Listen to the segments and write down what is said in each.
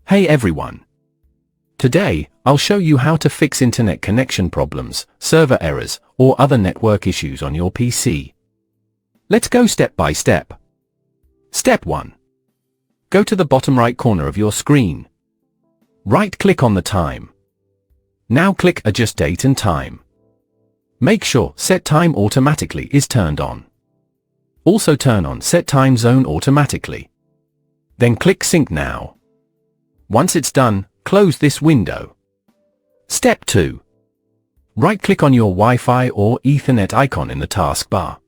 Hey everyone! Today, I'll show you how to fix internet connection problems, server errors, or other network issues on your PC. Let's go step by step. Step 1. Go to the bottom right corner of your screen. Right-click on the time. Now click Adjust Date and Time. Make sure Set Time Automatically is turned on. Also turn on Set Time Zone Automatically. Then click Sync Now. Once it's done, close this window. Step 2. Right-click on your Wi-Fi or Ethernet icon in the taskbar.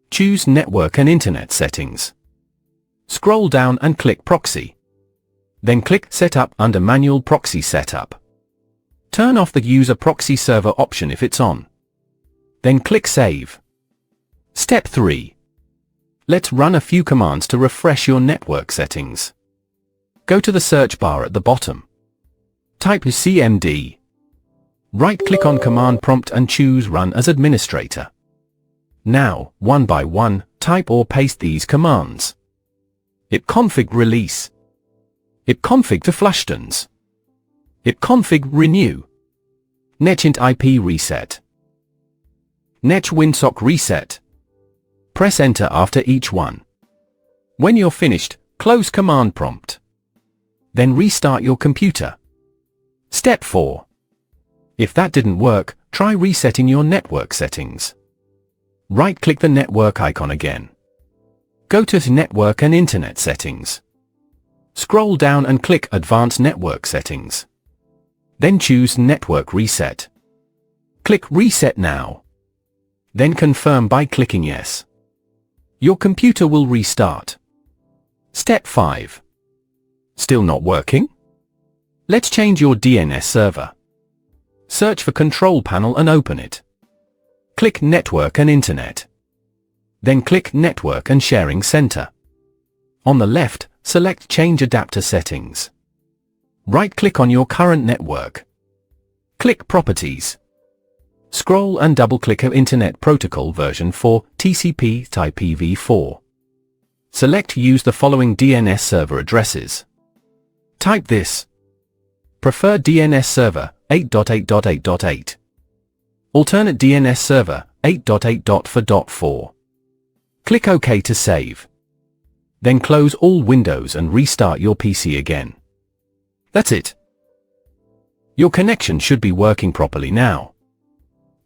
Choose Network and Internet Settings. Scroll down and click Proxy. Then click Setup under Manual Proxy Setup. Turn off the User Proxy Server option if it's on. Then click Save. Step 3. Let's run a few commands to refresh your network settings. Go to the search bar at the bottom. Type CMD. Right-click on Command Prompt and choose Run as Administrator. Now, one by one, type or paste these commands. ipconfig release. ipconfig to flushtons. ipconfig renew. netint IP reset. netch winsock reset. Press Enter after each one. When you're finished, close Command Prompt. Then restart your computer. Step 4. If that didn't work, try resetting your network settings. Right-click the network icon again. Go to Network and Internet Settings. Scroll down and click Advanced Network Settings. Then choose Network Reset. Click Reset Now. Then confirm by clicking Yes. Your computer will restart. Step 5. Still not working? Let's change your DNS server. Search for Control Panel and open it. Click Network and Internet. Then click Network and Sharing Center. On the left, select Change Adapter Settings. Right-click on your current network. Click Properties. Scroll and double-click Internet Protocol version 4, TCP type IPv4. Select Use the following DNS server addresses. Type this. Preferred DNS server, 8.8.8.8. Alternate DNS server, 8.8.4.4. Click OK to save. Then close all windows and restart your PC again. That's it. Your connection should be working properly now.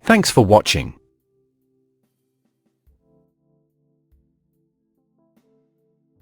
Thanks for watching.